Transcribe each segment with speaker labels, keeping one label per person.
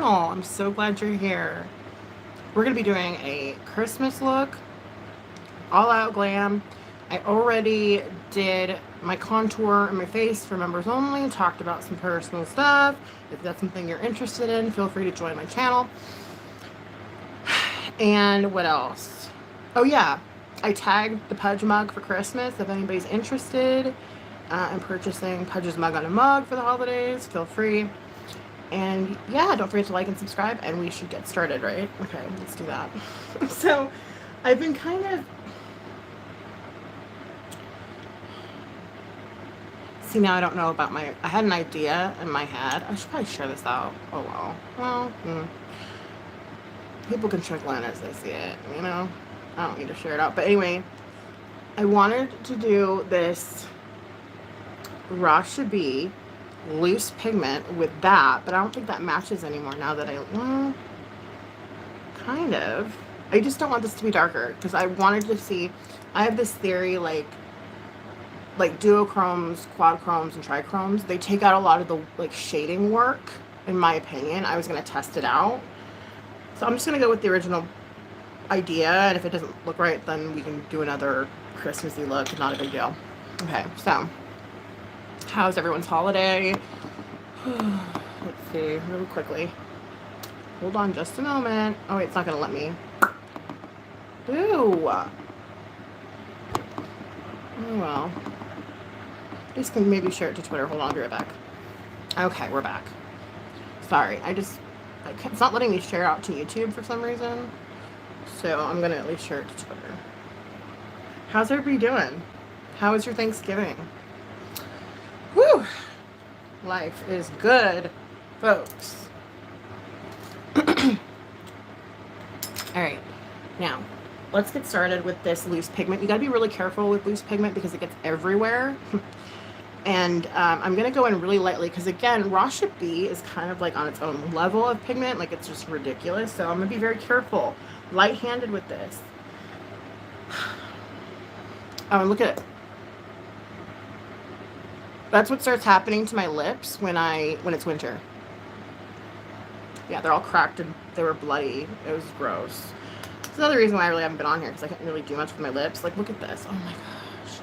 Speaker 1: channel. I'm so glad you're here. We're going to be doing a Christmas look, all out glam. I already did my contour and my face for members only, talked about some personal stuff. If that's something you're interested in, feel free to join my channel. And what else? Oh yeah, I tagged the Pudge mug for Christmas. If anybody's interested in purchasing Pudge's mug on a mug for the holidays, feel free. And yeah, don't forget to like and subscribe, and we should get started, right? Okay, let's do that. So I've been kind of, see, now I don't know about I had an idea in my head. I should probably share this out. Oh well. People can trickle in as they see it, you know? I don't need to share it out. But anyway, I wanted to do this Raw Should Be loose pigment with that, but I don't think that matches anymore now that kind of. I just don't want this to be darker because I wanted to see, I have this theory like duochromes, quadchromes, and trichromes, they take out a lot of the like shading work, in my opinion. I was going to test it out. So I'm just going to go with the original idea, and if it doesn't look right, then we can do another Christmassy look. Not a big deal. Okay, so how's everyone's holiday? Let's see, really quickly. Hold on just a moment. Oh wait, it's not going to let me. Ooh. Oh well. At least can maybe share it to Twitter. Hold on, I'll be right back. Okay, we're back. Sorry, it's not letting me share out to YouTube for some reason. So I'm going to at least share it to Twitter. How's everybody doing? How was your Thanksgiving? Whew. Life is good, folks. All right. Now, let's get started with this loose pigment. You got to be really careful with loose pigment because it gets everywhere. And I'm going to go in really lightly because, again, Raw Should Be is kind of like on its own level of pigment. Like, it's just ridiculous. So I'm going to be very careful, light-handed with this. Oh, and look at it. That's what starts happening to my lips when it's winter. Yeah, they're all cracked and they were bloody. It was gross. It's another reason why I really haven't been on here because I can't really do much with my lips. Like, look at this. Oh my gosh.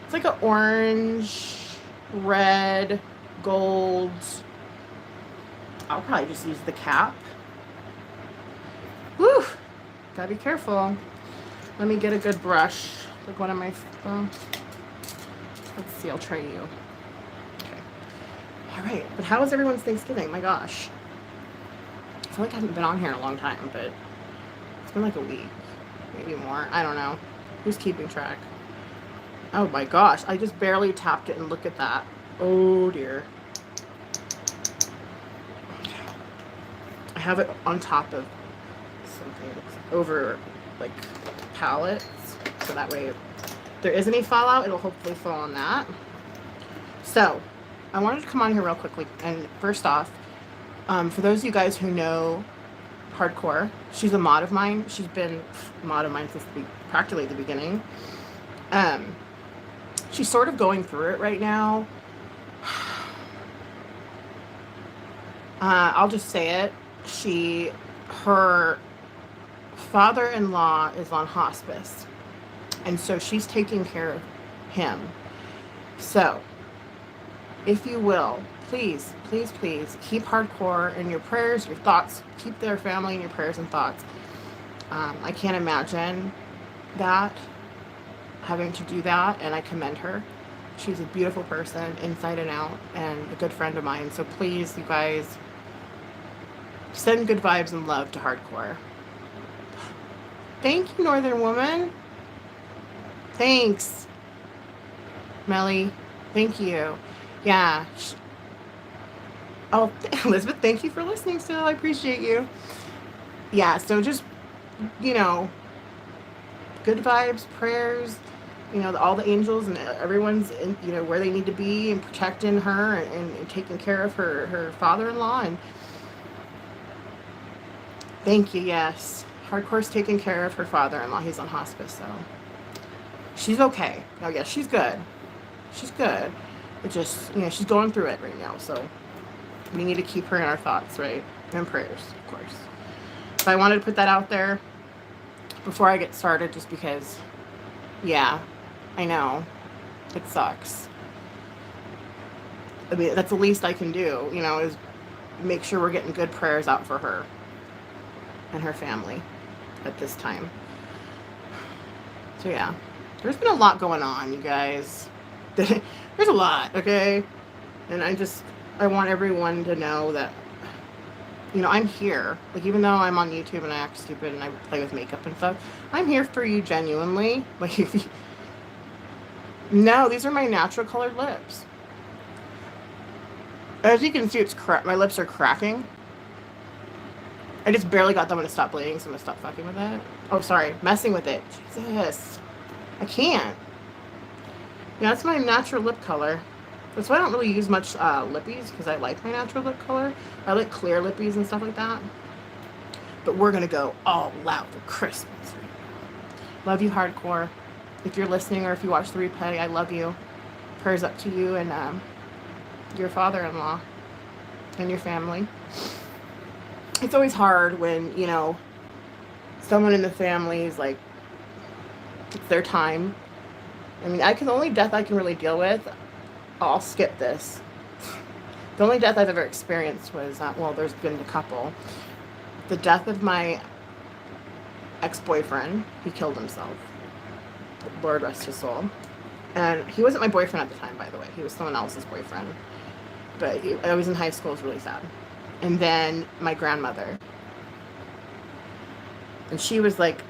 Speaker 1: It's like an orange, red, gold. I'll probably just use the cap. Woo! Gotta be careful. Let me get a good brush. Like one of my, let's see, I'll try you. Okay. All right, but how was everyone's Thanksgiving? My gosh. I feel like I haven't been on here in a long time, but it's been like a week, maybe more. I don't know. Who's keeping track? Oh my gosh, I just barely tapped it and look at that. Oh dear. I have it on top of something over like palettes, so that way if there is any fallout, it'll hopefully fall on that. So I wanted to come on here real quickly, and first off, for those of you guys who know Hardcore, she's a mod of mine. She's been a mod of mine since practically the beginning. She's sort of going through it right now. I'll just say it. Her father-in-law is on hospice, and so she's taking care of him. So, if you will, please, please, please keep Hardcore in your prayers, your thoughts. Keep their family in your prayers and thoughts. I can't imagine that, having to do that, and I commend her. She's a beautiful person inside and out, and a good friend of mine. So please, you guys, send good vibes and love to Hardcore. Thank you, Northern Woman. Thanks, Melly. Thank you. Yeah. Oh, Elizabeth, thank you for listening still. I appreciate you. Yeah, so just, you know, good vibes, prayers, you know, all the angels and everyone's in, you know, where they need to be and protecting her and taking care of her father-in-law. And thank you. Yes. Hardcore's taking care of her father-in-law. He's on hospice, so she's okay. Oh yeah, she's good. She's good. It just, you know, she's going through it right now, so we need to keep her in our thoughts, right? and prayers, of course. So I wanted to put that out there before I get started, just because, yeah, I know, it sucks. I mean, that's the least I can do, you know, is make sure we're getting good prayers out for her and her family at this time. So yeah, there's been a lot going on, you guys. There's a lot, okay? And I want everyone to know that, you know, I'm here. Like, even though I'm on YouTube and I act stupid and I play with makeup and stuff, I'm here for you genuinely. Like, if you... No, these are my natural colored lips. As you can see, my lips are cracking. I just barely got them to stop bleeding, so I'm gonna stop fucking with it. Oh, sorry, messing with it. Jesus, I can't. Yeah, that's my natural lip color. That's why I don't really use much lippies, because I like my natural lip color. I like clear lippies and stuff like that. But we're gonna go all out for Christmas. Love you hardcore. If you're listening or if you watch the replay, I love you. Prayers up to you and your father-in-law and your family. It's always hard when, you know, someone in the family is like, it's their time. I mean, the only death I can really deal with, I'll skip this. The only death I've ever experienced was, well, there's been a couple. The death of my ex-boyfriend. He killed himself. Lord rest his soul. And he wasn't my boyfriend at the time, by the way. He was someone else's boyfriend. But I was in high school. It was really sad. And then my grandmother. And she was like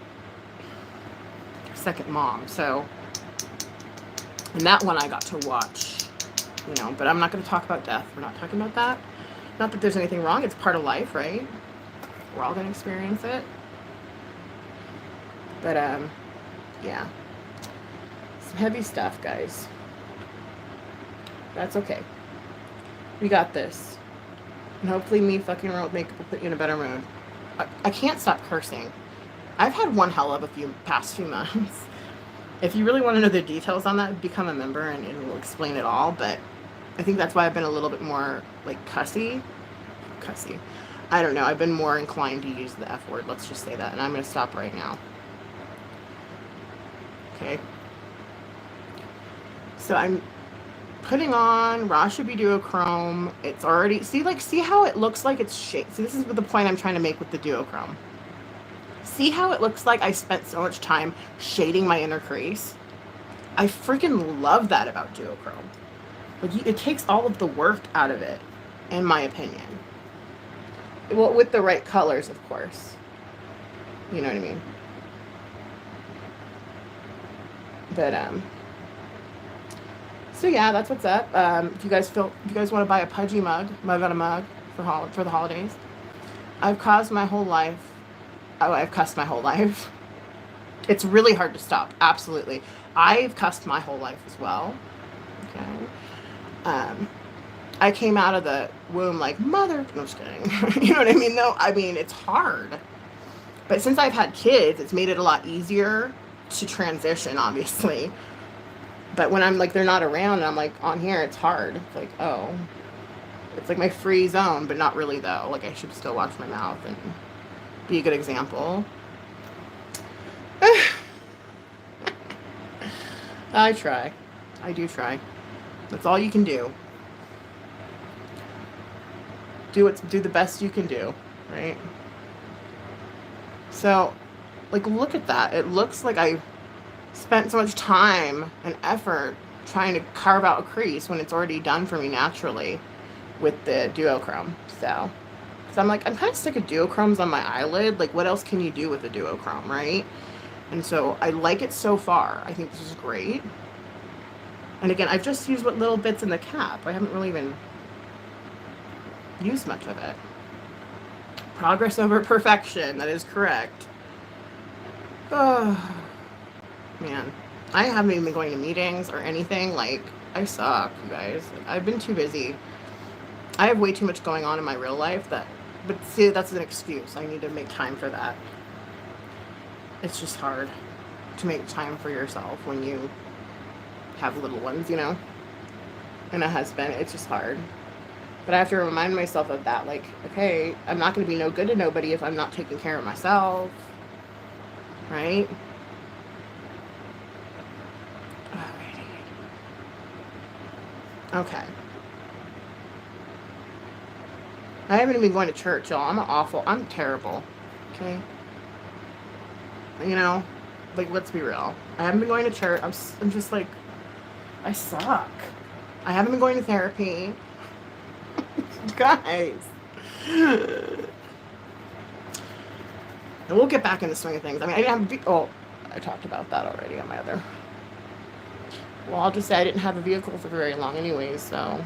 Speaker 1: second mom. So, and that one I got to watch, you know. But I'm not going to talk about death. We're not talking about that. Not that there's anything wrong. It's part of life, right? We're all going to experience it. But, yeah. Some heavy stuff, guys. That's okay. We got this. And hopefully me fucking around with makeup will put you in a better mood. I can't stop cursing. I've had one hell of a past few months. If you really want to know the details on that, become a member and it will explain it all. But I think that's why I've been a little bit more, like, cussy. I don't know. I've been more inclined to use the F word. Let's just say that. And I'm going to stop right now. Okay. So I'm putting on Raw Should Be Duochrome. It's already, see how it looks like it's shaped. See, this is the point I'm trying to make with the Duochrome. See how it looks like I spent so much time shading my inner crease? I freaking love that about Duochrome. Like, it takes all of the work out of it, in my opinion. Well, with the right colors, of course. You know what I mean? But, so yeah, that's what's up. If you guys want to buy a Pudgy mug on a mug for the holidays, I've cussed my whole life. It's really hard to stop. Absolutely. I've cussed my whole life as well. Okay. I came out of the womb like, mother. No, just kidding. You know what I mean? No, I mean, it's hard. But since I've had kids, it's made it a lot easier to transition, obviously. But when I'm like, they're not around and I'm like on here, it's hard. It's like, oh, it's like my free zone, but not really though. Like, I should still watch my mouth and be a good example. I try. I do try. That's all you can do. Do the best you can do, right? So, like, look at that. It looks like I spent so much time and effort trying to carve out a crease when it's already done for me naturally with the Duochrome. So I'm like, I'm kind of sick of duochromes on my eyelid. Like, what else can you do with a duochrome, right? And so I like it so far. I think this is great. And again, I've just used what little bits in the cap. I haven't really even used much of it. Progress over perfection. That is correct. Oh, man. I haven't even been going to meetings or anything. Like, I suck, you guys. I've been too busy. I have way too much going on in my real life but see, that's an excuse. I need to make time for that. It's just hard to make time for yourself when you have little ones, you know, and a husband. It's just hard. But I have to remind myself of that. Like, okay, I'm not going to be no good to nobody if I'm not taking care of myself. Right? Alrighty. Okay. I haven't even been going to church, y'all. I'm terrible. Okay? You know? Like, let's be real. I haven't been going to church. I'm just like, I suck. I haven't been going to therapy. Guys. And we'll get back in the swing of things. I mean, I didn't have I talked about that already on my other. Well, I'll just say I didn't have a vehicle for very long anyways, so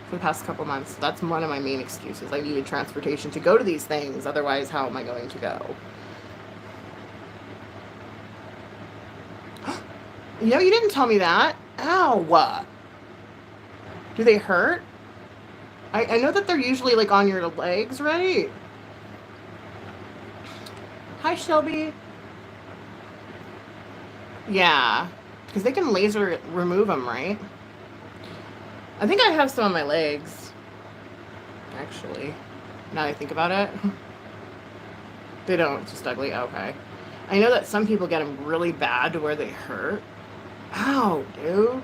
Speaker 1: for the past couple months. That's one of my main excuses. I needed transportation to go to these things. Otherwise, how am I going to go? You know, you didn't tell me that. Ow. Do they hurt? I know that they're usually like on your legs, right? Hi, Shelby. Yeah, because they can laser remove them, right? I think I have some on my legs, actually. Now that I think about it. They don't, it's just ugly. Okay. I know that some people get them really bad to where they hurt. Ow, dude.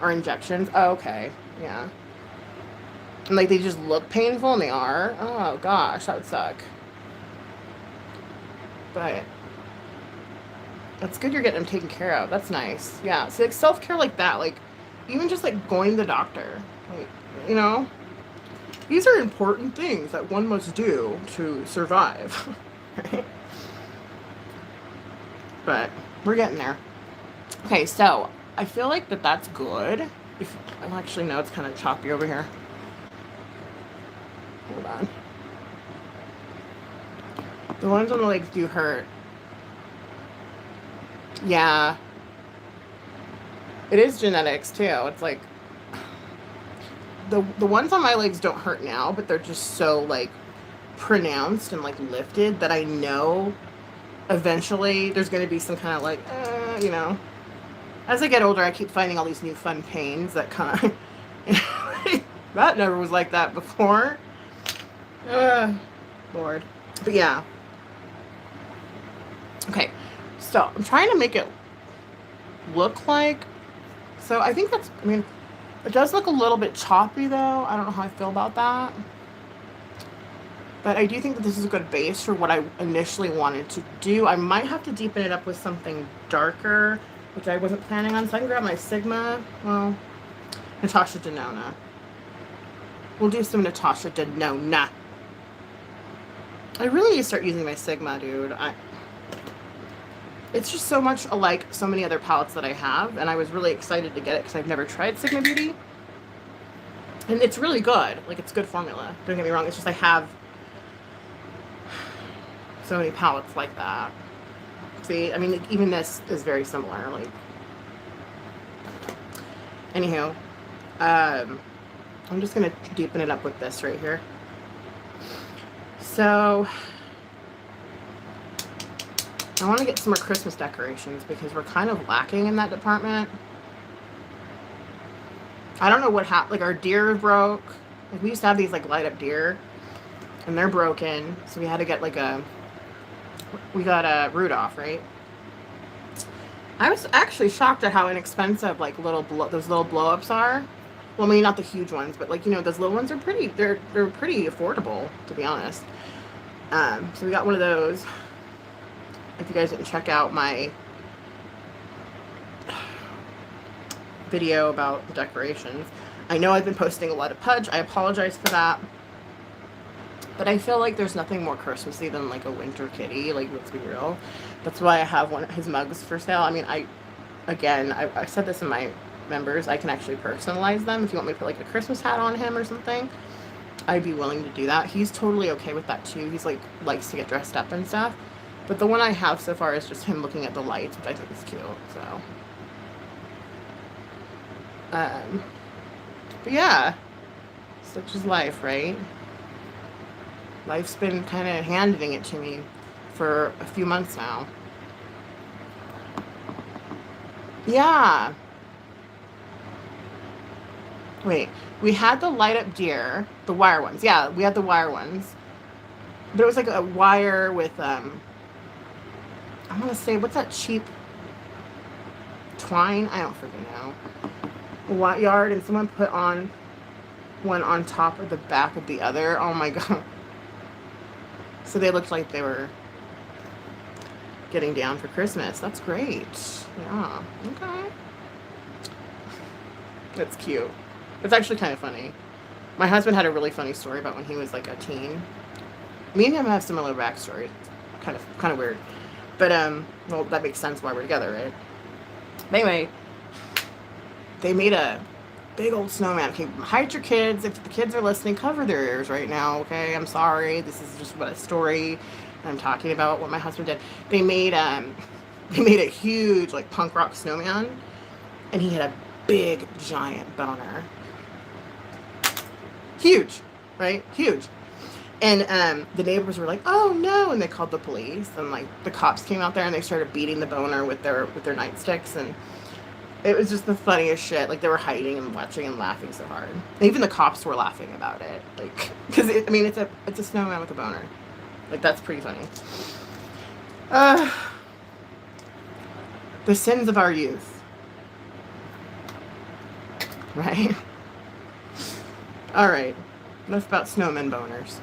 Speaker 1: Or injections. Oh, okay. Yeah. And like they just look painful and they are. Oh gosh, that would suck. But that's good you're getting them taken care of. That's nice. Yeah. So like self-care like that, like even just like going to the doctor. Like, you know? These are important things that one must do to survive. Right? But we're getting there. Okay, so I feel like that's good. Actually, no, it's kind of choppy over here. Hold on. The ones on the legs do hurt. Yeah. It is genetics, too. It's like... The ones on my legs don't hurt now, but they're just so, like, pronounced and, like, lifted that I know eventually there's going to be some kind of, like, you know... As I get older, I keep finding all these new fun pains that kind of... that never was like that before. Lord. But yeah. Okay. So, I'm trying to make it look like... So, I think that's... I mean, it does look a little bit choppy, though. I don't know how I feel about that. But I do think that this is a good base for what I initially wanted to do. I might have to deepen it up with something darker, which I wasn't planning on. So I can grab my Sigma. Well, Natasha Denona. We'll do some Natasha Denona. I really need to start using my Sigma, dude. It's just so much alike so many other palettes that I have, and I was really excited to get it because I've never tried Sigma Beauty. And it's really good. Like, it's good formula. Don't get me wrong. It's just I have so many palettes like that. See, I mean, like, even this is very similar. Like, anywho, I'm just gonna deepen it up with this right here. So, I want to get some more Christmas decorations because we're kind of lacking in that department. I don't know what happened. Like, our deer broke. Like, we used to have these, like, light up deer, and they're broken. So we had to get, like, we got a Rudolph, right? I was actually shocked at how inexpensive, like, those little blow-ups are. Well, maybe not the huge ones, but, like, you know, those little ones are pretty, they're pretty affordable, to be honest. So we got one of those. If you guys didn't check out my video about the decorations, I know I've been posting a lot of Pudge. I apologize for that. But I feel like there's nothing more Christmassy than, like, a winter kitty. Like, let's be real. That's why I have one of his mugs for sale. I mean, I said this in my members. I can actually personalize them. If you want me to put, like, a Christmas hat on him or something, I'd be willing to do that. He's totally okay with that, too. He's, like, likes to get dressed up and stuff. But the one I have so far is just him looking at the lights, which I think is cute, so. But yeah. Such is life, right? Life's been kind of handing it to me for a few months now. Yeah. Wait, we had the light up deer, the wire ones. Yeah, we had the wire ones. But it was like a wire with I want to say, what's that cheap twine? I don't freaking know. A white yard, and someone put on one on top of the back of the other. Oh my god. So they looked like they were getting down for Christmas. That's great. Yeah. Okay. That's cute. It's actually kind of funny. My husband had a really funny story about when he was like a teen. Me and him have similar backstories. Kind of weird. But well, that makes sense why we're together, right? But anyway, they made a big old snowman. Okay, hide your kids. If the kids are listening, cover their ears right now, okay? I'm sorry. This is just what a story I'm talking about, what my husband did. They made a huge like punk rock snowman, and he had a big giant boner. Huge, right? Huge. And the neighbors were like, "Oh no!" And they called the police, and like the cops came out there and they started beating the boner with their nightsticks, and it was just the funniest shit. Like they were hiding and watching and laughing so hard. And even the cops were laughing about it, like because I mean it's a snowman with a boner, like that's pretty funny. The sins of our youth, right? All right, enough about snowman boners.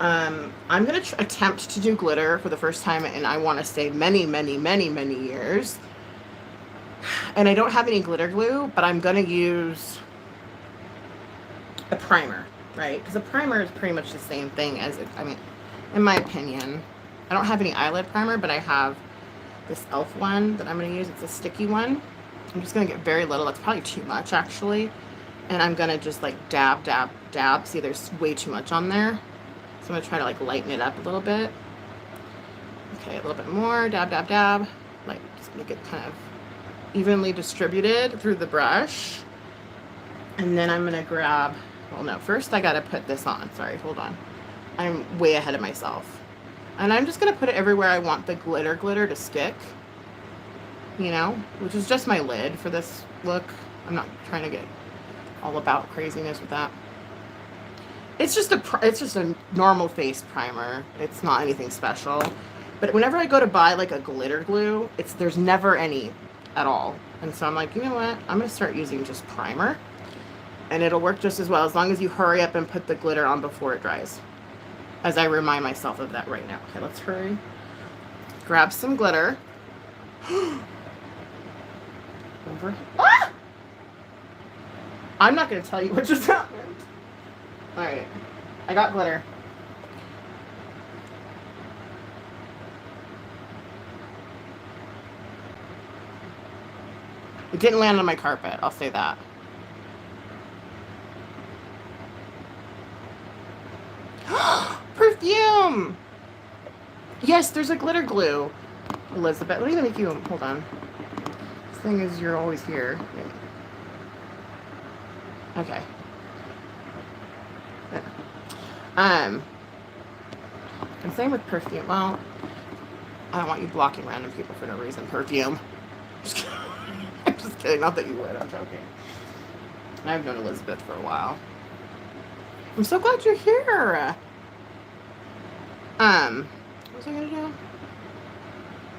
Speaker 1: I'm going to attempt to do glitter for the first time, and I want to say many, many, many, many years. And I don't have any glitter glue, but I'm going to use a primer, right? Because a primer is pretty much the same thing as, I mean, in my opinion. I don't have any eyelid primer, but I have this e.l.f. one that I'm going to use. It's a sticky one. I'm just going to get very little. That's probably too much, actually. And I'm going to just, like, dab, dab, dab. See, there's way too much on there. So I'm going to try to like lighten it up a little bit. Okay, a little bit more. Dab, dab, dab. Like just make it kind of evenly distributed through the brush. And then I'm going to grab, well no, first I got to put this on. Sorry, hold on. I'm way ahead of myself. And I'm just going to put it everywhere I want the glitter to stick. You know, which is just my lid for this look. I'm not trying to get all about craziness with that. It's just a normal face primer. It's not anything special. But whenever I go to buy like a glitter glue, there's never any at all. And so I'm like, you know what? I'm going to start using just primer. And it'll work just as well as long as you hurry up and put the glitter on before it dries. As I remind myself of that right now. Okay, let's hurry. Grab some glitter. Over. Ah! I'm not going to tell you what just happened. Alright, I got glitter. It didn't land on my carpet, I'll say that. Perfume! Yes, there's a glitter glue. Elizabeth, let me make you, hold on. This thing is, you're always here. Okay. And same with perfume. Well, I don't want you blocking random people for no reason. Perfume. I'm just kidding. Not that you would. I'm joking. I've known Elizabeth for a while. I'm so glad you're here. What was I gonna do?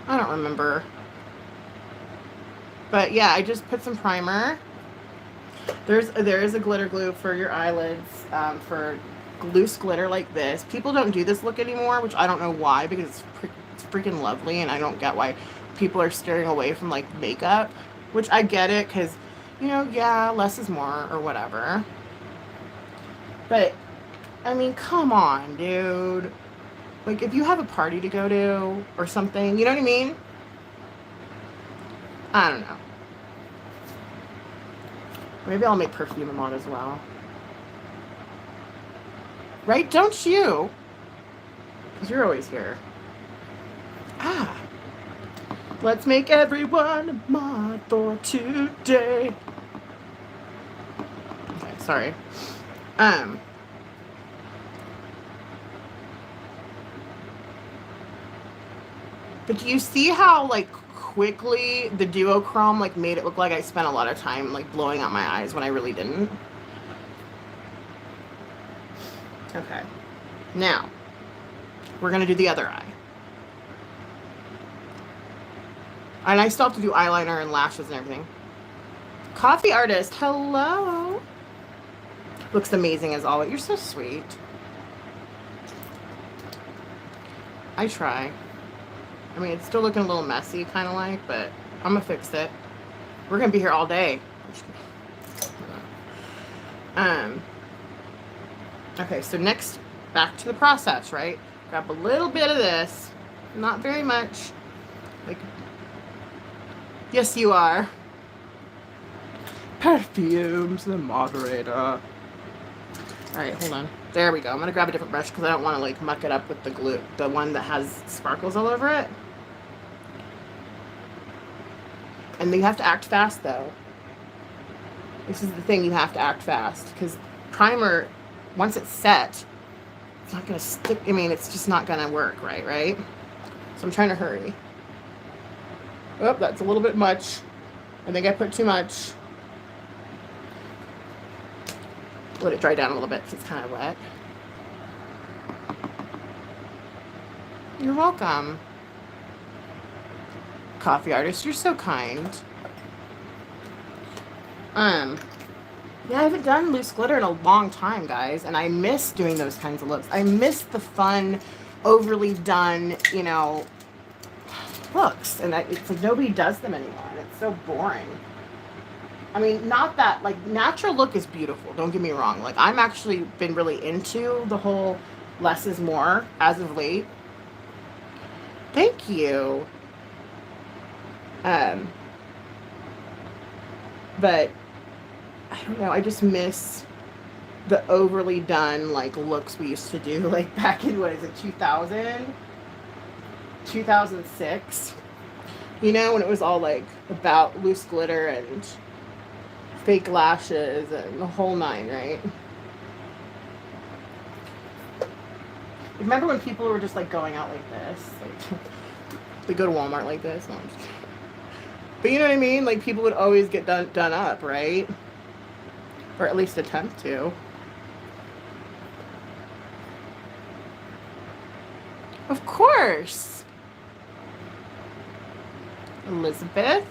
Speaker 1: I don't remember. But yeah, I just put some primer. There is a glitter glue for your eyelids, for loose glitter like this. People don't do this look anymore, which I don't know why, because it's freaking lovely, and I don't get why people are steering away from like makeup, which I get it, because, you know, yeah, less is more or whatever. But, I mean, come on, dude. Like, if you have a party to go to or something, you know what I mean? I don't know. Maybe I'll make perfume a mod as well. Right? Don't you? Because you're always here. Ah. Let's make everyone a mod for today. Okay, sorry. But do you see how, like, quickly the duochrome, like, made it look like I spent a lot of time, like, blowing out my eyes when I really didn't? Okay. Now, we're going to do the other eye. And I still have to do eyeliner and lashes and everything. Coffee artist, hello. Looks amazing as always. You're so sweet. I try. I mean, it's still looking a little messy, kind of like, but I'm going to fix it. We're going to be here all day. Okay, so next, back to the process, right? Grab a little bit of this. Not very much. Like, yes, you are. Perfumes, the moderator. All right, hold on. There we go. I'm going to grab a different brush because I don't want to, like, muck it up with the glue. The one that has sparkles all over it. And you have to act fast, though. This is the thing, you have to act fast. Because primer, once it's set, it's not going to stick. I mean, it's just not going to work right? So I'm trying to hurry. Oh, that's a little bit much. I think I put too much. Let it dry down a little bit because it's kind of wet. You're welcome. Coffee artist, you're so kind. Yeah, I haven't done loose glitter in a long time, guys, and I miss doing those kinds of looks. I miss the fun, overly done, you know, looks, and it's like nobody does them anymore, and it's so boring. I mean, not that, like, natural look is beautiful, don't get me wrong. Like, I'm actually been really into the whole less is more as of late. Thank you. But I don't know, I just miss the overly done, like, looks we used to do, like, back in, what is it, 2000? 2006? You know, when it was all, like, about loose glitter and fake lashes and the whole nine, right? Remember when people were just, like, going out like this? Like, they go to Walmart like this? No, I'm just kidding. But you know what I mean? Like, people would always get done up, right? Or at least attempt to. Of course. Elizabeth.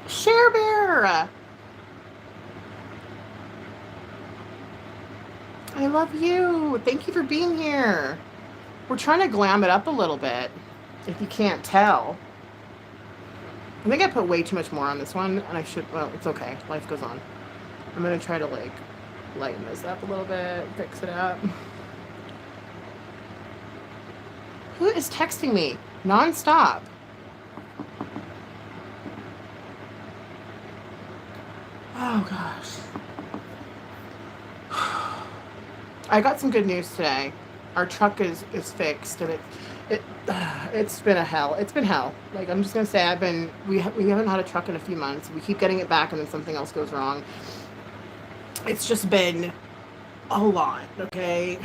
Speaker 1: Share Bear. I love you. Thank you for being here. We're trying to glam it up a little bit, if you can't tell. I think I put way too much more on this one, and I should, well, it's okay. Life goes on. I'm going to try to, like, lighten this up a little bit, fix it up. Who is texting me nonstop? Oh, gosh. I got some good news today. Our truck is fixed, and it's been a hell. It's been hell. Like, I'm just going to say, we haven't had a truck in a few months. We keep getting it back, and then something else goes wrong. It's just been a lot, okay?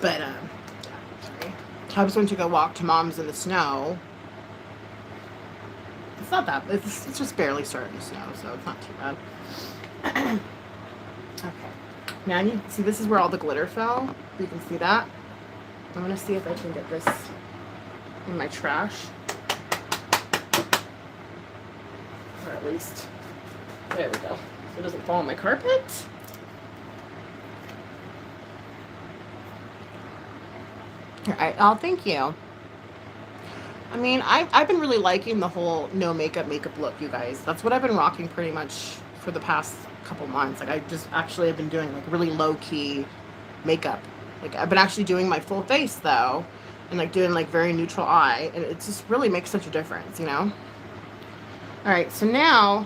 Speaker 1: But, sorry. Tubbs went to go walk to Mom's in the snow. It's not that, it's just barely starting to snow, so it's not too bad. Okay. Now, you see, this is where all the glitter fell. You can see that. I'm going to see if I can get this in my trash. Or at least, there we go. So it doesn't fall on my carpet. Alright, oh, thank you. I mean, I've been really liking the whole no makeup look, you guys. That's what I've been rocking pretty much for the past couple months. Like, I just actually have been doing, like, really low-key makeup. Like, I've been actually doing my full face, though, and, like, doing, like, very neutral eye, and it just really makes such a difference, you know? Alright, so now,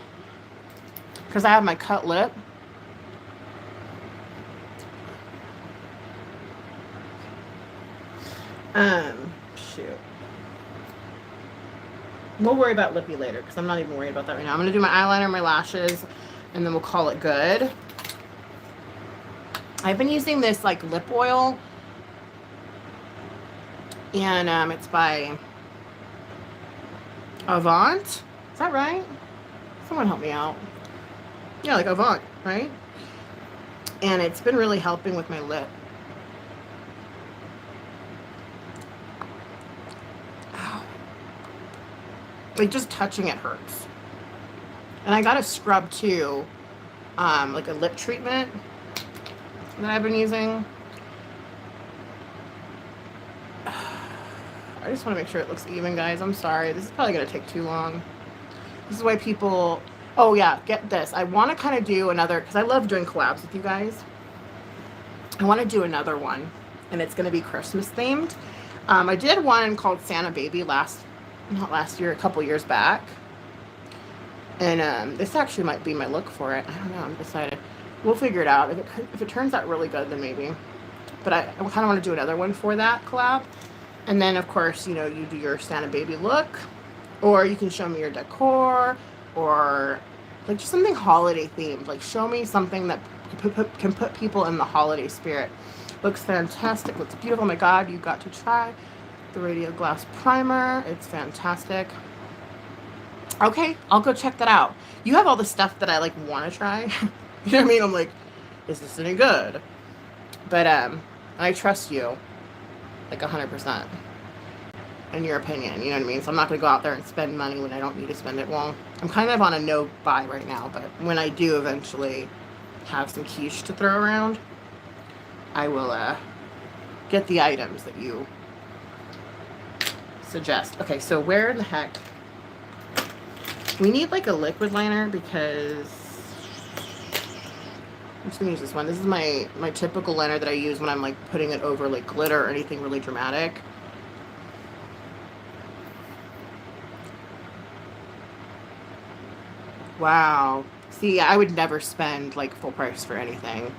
Speaker 1: because I have my cut lip, shoot. We'll worry about lippy later, because I'm not even worried about that right now. I'm going to do my eyeliner, my lashes, and then we'll call it good. I've been using this, like, lip oil, and it's by Avant. Is that right? Someone help me out. Yeah, like Avant, right? And it's been really helping with my lip. Ow. Like just touching it hurts. And I got a scrub too, like a lip treatment that I've been using. I just want to make sure it looks even, guys. I'm sorry. This is probably going to take too long. This is why people... Oh, yeah. Get this. I want to kind of do another... Because I love doing collabs with you guys. I want to do another one. And it's going to be Christmas themed. I did one called Santa Baby not last year, a couple years back. And this actually might be my look for it. I don't know. I'm decided. We'll figure it out. If it turns out really good, then maybe. But I kind of want to do another one for that collab. And then, of course, you know, you do your Santa Baby look. Or you can show me your decor. Or, like, just something holiday themed. Like, show me something that can put people in the holiday spirit. Looks fantastic. Looks beautiful. Oh, my God, you got to try the Radio Glass Primer. It's fantastic. Okay, I'll go check that out. You have all the stuff that I, like, want to try. You know what I mean? I'm like, is this any good? But, I trust you. Like 100% in your opinion, you know what I mean? So I'm not going to go out there and spend money when I don't need to spend it. Well, I'm kind of on a no buy right now, but when I do eventually have some quiche to throw around, I will get the items that you suggest. Okay, so where in the heck? We need like a liquid liner because I'm just gonna use this one. This is my typical liner that I use when I'm like putting it over like glitter or anything really dramatic. Wow. See, I would never spend like full price for anything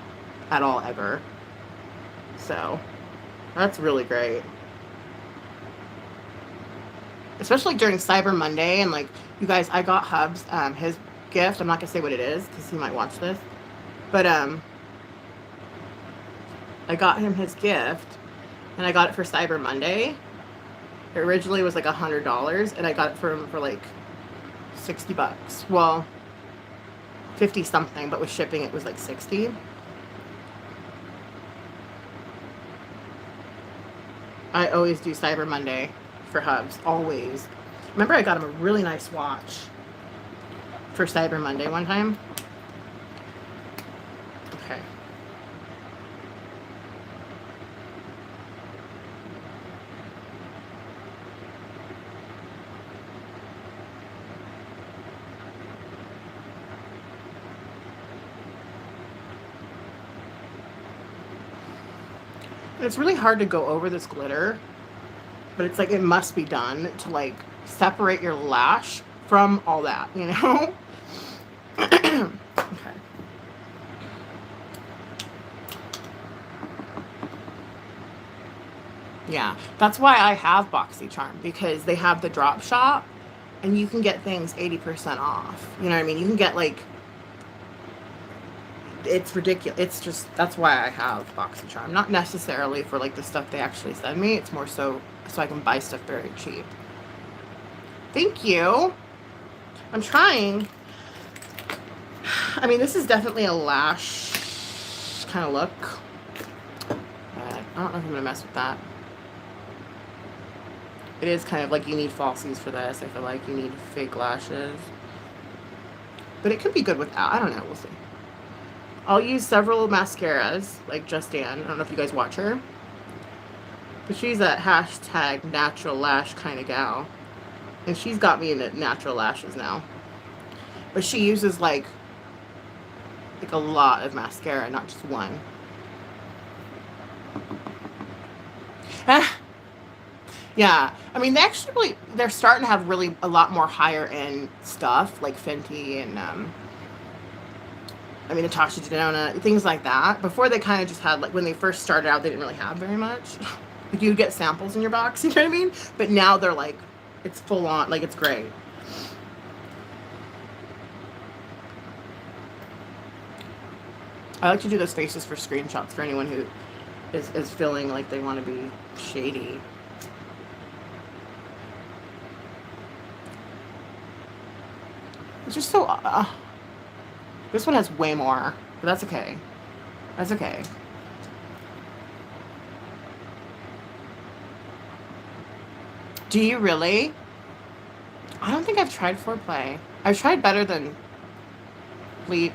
Speaker 1: at all ever. So that's really great. Especially during Cyber Monday and like you guys, I got Hubs his gift. I'm not gonna say what it is because he might watch this. But I got him his gift, and I got it for Cyber Monday. It originally was like $100, and I got it for him for like $60. Well, 50 something, but with shipping it was like 60. I always do Cyber Monday for Hubs, always. Remember, I got him a really nice watch for Cyber Monday one time. Okay. It's really hard to go over this glitter, but it's like it must be done to like separate your lash from all that, you know? Okay. Yeah, that's why I have BoxyCharm, because they have the drop shop and you can get things 80% off. You know what I mean? You can get like, it's ridiculous. It's just, that's why I have BoxyCharm. Not necessarily for like the stuff they actually send me. It's more so I can buy stuff very cheap. Thank you. I'm trying. I mean, this is definitely a lash kind of look. But I don't know if I'm going to mess with that. It is kind of like you need falsies for this. I feel like you need fake lashes. But it could be good without. I don't know. We'll see. I'll use several mascaras, like Just Dan. I don't know if you guys watch her. But she's a hashtag natural lash kind of gal. And she's got me into natural lashes now. But she uses like a lot of mascara, not just one. Yeah, I mean, they're starting to have really a lot more higher end stuff like Fenty and I mean, Natasha Denona, things like that. Before they kind of just had, like, when they first started out, they didn't really have very much. Like, you'd get samples in your box, you know what I mean? But now they're like, it's full on, like, it's great. I like to do those faces for screenshots for anyone who is feeling like they want to be shady. It's just so... this one has way more, but that's okay. That's okay. Do you really? I don't think I've tried foreplay. I've tried better than Fleet.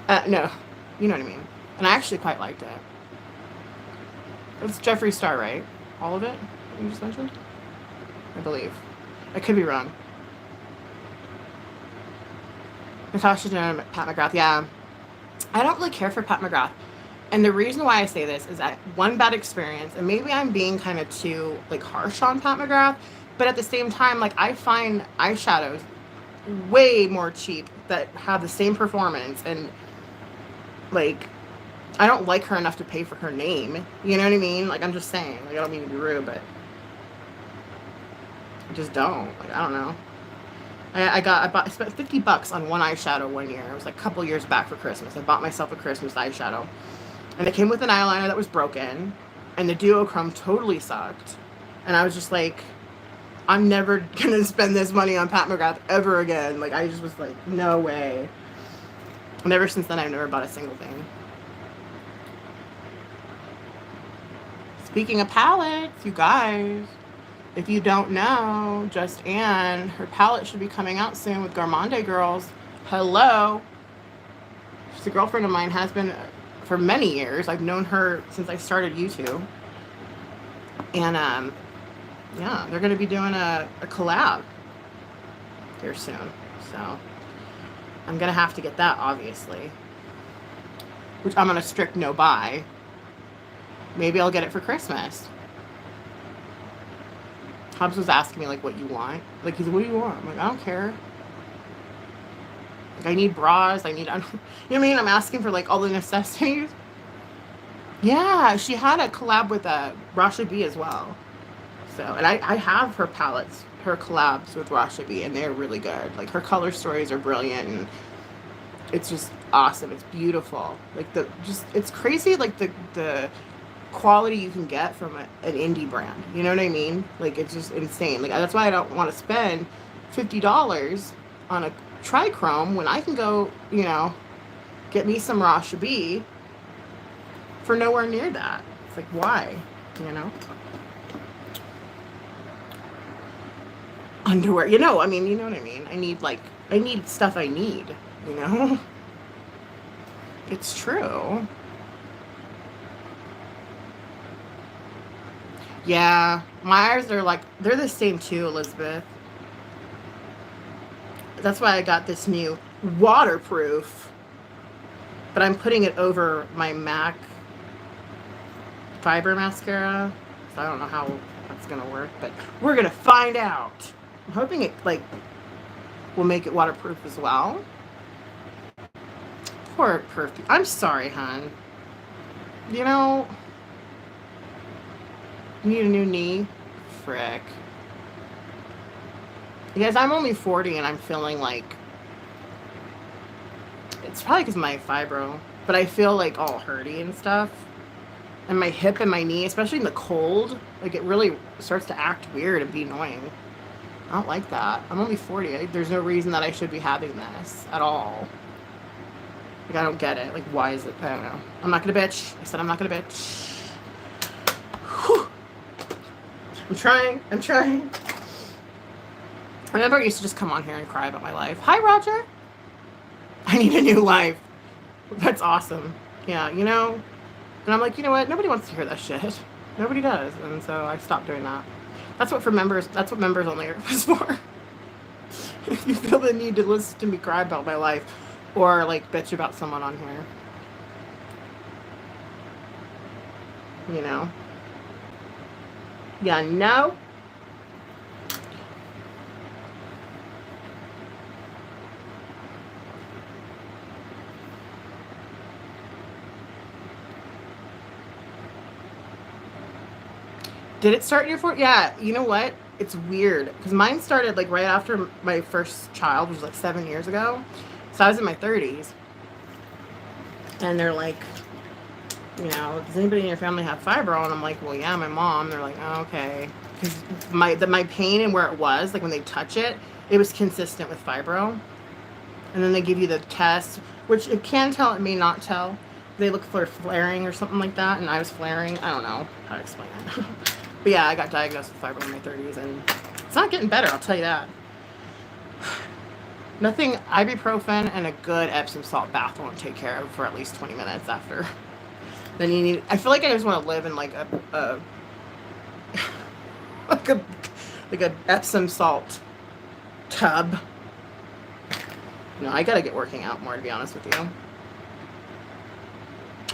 Speaker 1: No, you know what I mean. And I actually quite liked it. It's Jeffree Star, right? All of it you just mentioned? I believe. I could be wrong. Natasha Denona, Pat McGrath. Yeah. I don't really care for Pat McGrath. And the reason why I say this is that one bad experience, and maybe I'm being kind of too like harsh on Pat McGrath, but at the same time, like I find eyeshadows way more cheap that have the same performance, and like I don't like her enough to pay for her name. You know what I mean? Like I'm just saying. Like I don't mean to be rude, but I just don't. Like I don't know. I spent $50 on one eyeshadow one year. It was like a couple years back for Christmas. I bought myself a Christmas eyeshadow. And it came with an eyeliner that was broken. And the duochrome totally sucked. And I was just like, I'm never going to spend this money on Pat McGrath ever again. Like, I just was like, no way. And ever since then, I've never bought a single thing. Speaking of palettes, you guys, if you don't know, Just Ann, her palette should be coming out soon with Gourmande Girls. Hello. She's a girlfriend of mine, has been for many years. I've known her since I started YouTube. And, yeah, they're going to be doing a collab here soon. So, I'm going to have to get that, obviously. Which I'm on a strict no buy. Maybe I'll get it for Christmas. Hobbs was asking me, like, what you want. Like, he's like, what do you want? I'm like, I don't care. Like, I need bras. You know what I mean? I'm asking for, like, all the necessities. Yeah, she had a collab with Rasha B as well. So, and I have her palettes, her collabs with Rasha B, and they're really good. Like, her color stories are brilliant, and it's just awesome. It's beautiful. Like, it's crazy, like, the quality you can get from an indie brand. You know what I mean? Like, it's just insane. Like, that's why I don't want to spend $50 on a trichrome when I can go, you know, get me some Rasha B for nowhere near that. It's like, why? You know? Underwear. You know, I mean, you know what I mean? I need stuff I need, you know? It's true. Yeah, my eyes are like, they're the same too, Elizabeth. That's why I got this new waterproof, but I'm putting it over my MAC fiber mascara. So I don't know how that's going to work, but we're going to find out. I'm hoping it like will make it waterproof as well. Poor perfume. I'm sorry, hon. You know, you need a new knee? Frick. Because I'm only 40 and I'm feeling like, it's probably because of my fibro, but I feel like all hurty and stuff. And my hip and my knee, especially in the cold, like it really starts to act weird and be annoying. I don't like that. I'm only 40. There's no reason that I should be having this at all. Like, I don't get it. Like, why is it? I don't know. I'm not gonna bitch. I said I'm not gonna bitch. Whew. I'm trying. I remember I used to just come on here and cry about my life. Hi, Roger. I need a new life. That's awesome. Yeah, you know? And I'm like, you know what? Nobody wants to hear that shit. Nobody does. And so I stopped doing that. That's what members only is for. If you feel the need to listen to me cry about my life or like bitch about someone on here. You know? Yeah, no. Did it start in your 40s? Yeah, you know what? It's weird. Because mine started like right after my first child, which was like 7 years ago. So I was in my 30s. And they're like, you know, does anybody in your family have fibro? And I'm like, well, yeah, my mom. They're like, oh, okay. Because my pain and where it was, like when they touch it, it was consistent with fibro. And then they give you the test, which it can tell, it may not tell. They look for flaring or something like that, and I was flaring. I don't know how to explain it. But yeah, I got diagnosed with fibro in my 30s, and it's not getting better, I'll tell you that. Nothing, ibuprofen and a good Epsom salt bath won't take care of for at least 20 minutes after. Then you need, I feel like I just want to live in like a like a Epsom salt tub. No, I gotta get working out more, to be honest with you.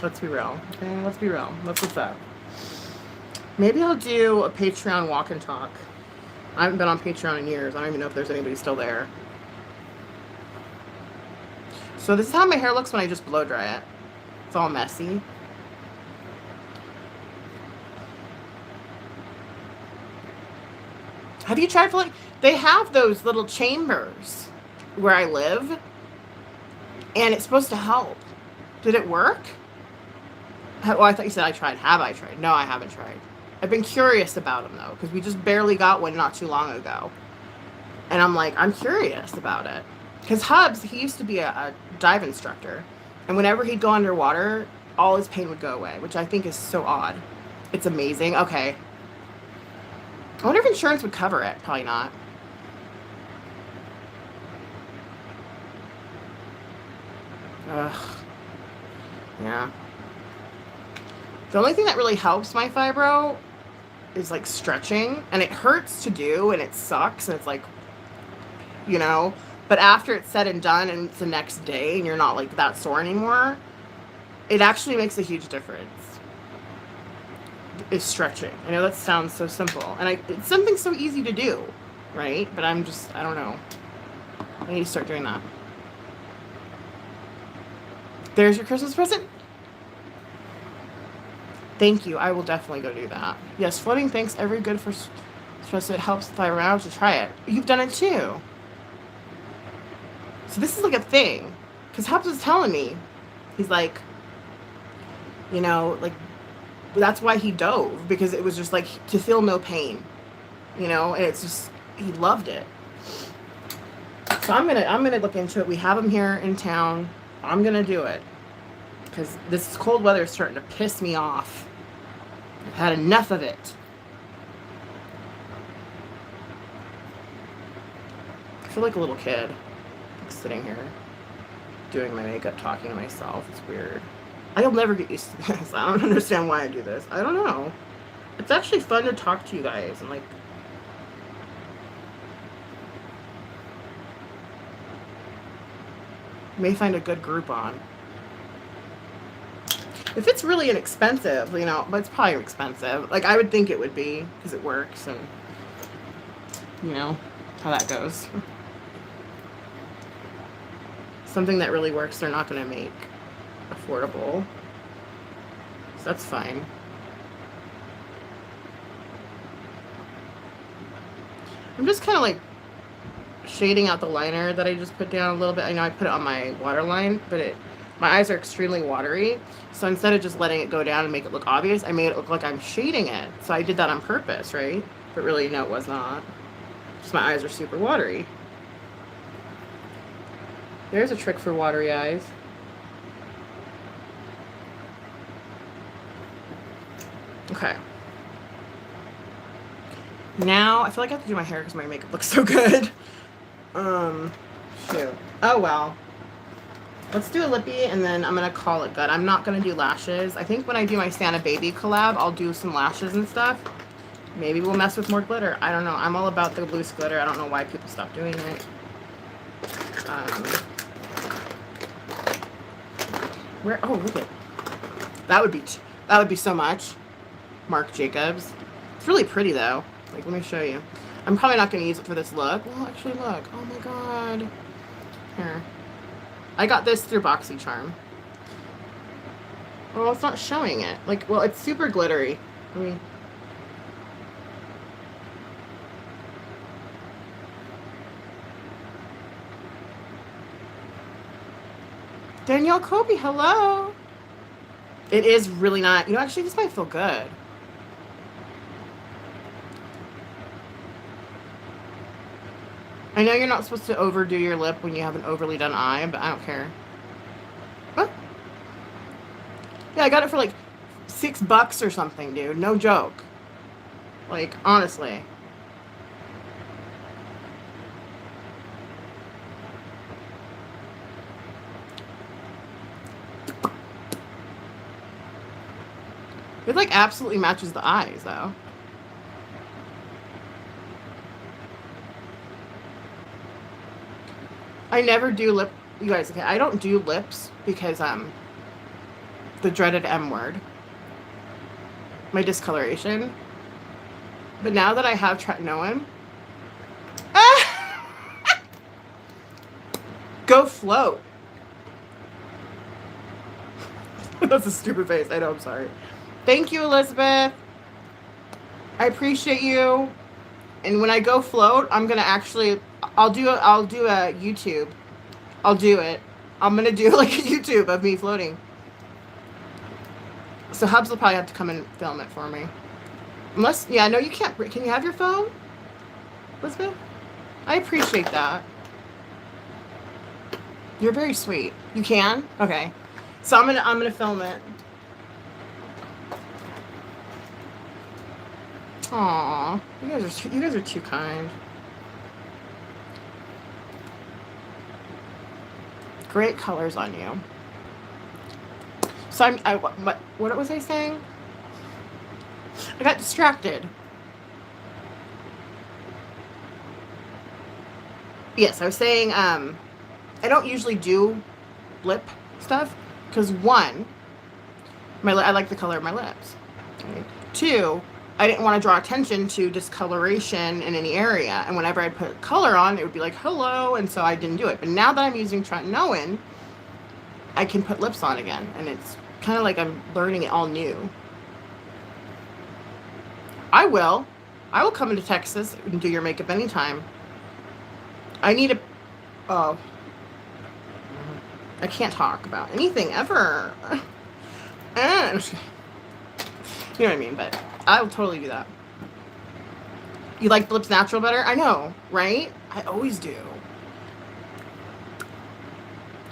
Speaker 1: Let's be real. Okay, let's be real. That's what's up. Maybe I'll do a Patreon walk and talk. I haven't been on Patreon in years. I don't even know if there's anybody still there. So this is how my hair looks when I just blow dry it. It's all messy. Have you tried filling? They have those little chambers where I live, and it's supposed to help. Did it work? Oh, I thought you said I tried. Have I tried? No, I haven't tried. I've been curious about them, though, because we just barely got one not too long ago. And I'm like, I'm curious about it. Because Hubs, he used to be a dive instructor. And whenever he'd go underwater, all his pain would go away, which I think is so odd. It's amazing. Okay. I wonder if insurance would cover it. Probably not. Ugh. Yeah. The only thing that really helps my fibro is like stretching, and it hurts to do, and it sucks, and it's like, you know, but after it's said and done and it's the next day and you're not like that sore anymore, it actually makes a huge difference. Is stretching. I know that sounds so simple, and it's something so easy to do, right? But I don't know. I need to start doing that. There's your Christmas present. Thank you. I will definitely go do that. Yes, floating thanks. Every good for stress. It helps fibromyalgia. Try it. You've done it too. So this is like a thing. Because Hubs was telling me, he's like, you know, like, that's why he dove, because it was just like to feel no pain, you know, and it's just, he loved it. So I'm gonna look into it. We have them here in town. I'm gonna do it, because this cold weather is starting to piss me off. I've had enough of it. I feel like a little kid, like sitting here doing my makeup, talking to myself. It's weird. I'll never get used to this. I don't understand why I do this. I don't know. It's actually fun to talk to you guys and like, you may find a good group on. If it's really inexpensive, you know, but it's probably expensive. Like, I would think it would be, because it works, and you know how that goes. Something that really works, they're not going to make affordable. So that's fine. I'm just kind of like shading out the liner that I just put down a little bit. I know I put it on my waterline, but my eyes are extremely watery. So instead of just letting it go down and make it look obvious, I made it look like I'm shading it. So I did that on purpose, right? But really, no, it was not. Just my eyes are super watery. There's a trick for watery eyes. Okay. Now, I feel like I have to do my hair because my makeup looks so good. Shoot. Oh, well. Let's do a lippy, and then I'm going to call it good. I'm not going to do lashes. I think when I do my Santa Baby collab, I'll do some lashes and stuff. Maybe we'll mess with more glitter. I don't know. I'm all about the loose glitter. I don't know why people stop doing it. Where? Oh, look at that. Would be so much. Marc Jacobs. It's really pretty, though. Like, let me show you. I'm probably not going to use it for this look. Well, actually, look. Oh, my God. Here. I got this through BoxyCharm. Well, it's not showing it. Like, well, it's super glittery. I mean, Danielle Kobe, hello. It is really not. You know, actually, this might feel good. I know you're not supposed to overdo your lip when you have an overly done eye, but I don't care. Huh? Yeah, I got it for like $6 or something, dude. No joke. Like, honestly. It like absolutely matches the eyes though. I never do lip, you guys, okay, I don't do lips because the dreaded M word. My discoloration. But now that I have tretinoin, go float. That's a stupid face. I know, I'm sorry. Thank you, Elizabeth. I appreciate you. And when I go float, I'm gonna actually I'll do a YouTube. I'll do it. I'm gonna do like a YouTube of me floating. So Hubs will probably have to come and film it for me. Unless, yeah, no, you can't. Can you have your phone, Elizabeth? I appreciate that. You're very sweet. You can? Okay. So I'm gonna film it. Aw, you guys are too kind. Great colors on you. So what was I saying? I got distracted. Yes, I was saying I don't usually do lip stuff because one, I like the color of my lips. Okay. Two, I didn't want to draw attention to discoloration in any area, and whenever I put color on, it would be like hello, and so I didn't do it. But now that I'm using tretinoin, I can put lips on again, and it's kind of like I'm learning it all new. I will come into Texas and do your makeup anytime. I need a, oh, I can't talk about anything ever. You know what I mean, but I'll totally do that. You like the lips natural better? I know, right? I always do.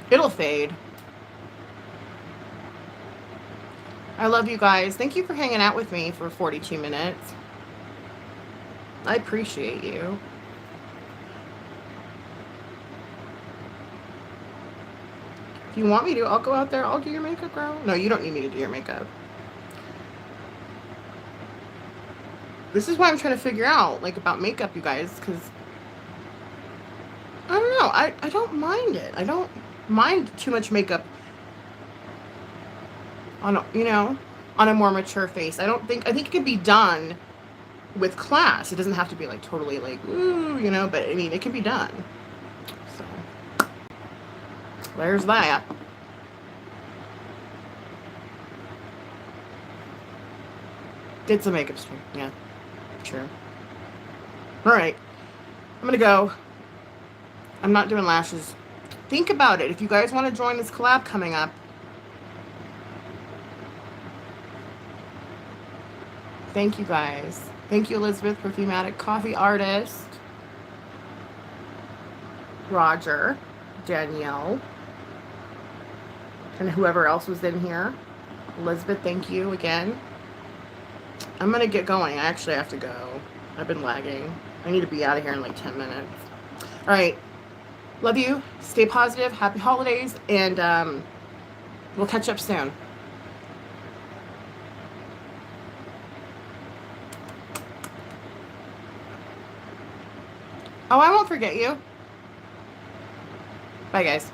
Speaker 1: It'll fade. I love you guys. Thank you for hanging out with me for 42 minutes. I appreciate you. If you want me to, I'll go out there. I'll do your makeup, girl. No, you don't need me to do your makeup. This is why I'm trying to figure out, like, about makeup, you guys, because I don't know. I don't mind it. I don't mind too much makeup on a, on a more mature face. I think it can be done with class. It doesn't have to be like totally like ooh, but I mean it can be done. So there's that. Did some makeup stream. Yeah. True. Alright. I'm gonna go. I'm not doing lashes. Think about it. If you guys want to join this collab coming up, thank you guys. Thank you, Elizabeth, Perfumatic Coffee Artist, Roger, Danielle, and whoever else was in here. Elizabeth, thank you again. I'm going to get going. I actually have to go. I've been lagging. I need to be out of here in like 10 minutes. All right. Love you. Stay positive. Happy holidays. And we'll catch up soon. Oh, I won't forget you. Bye, guys.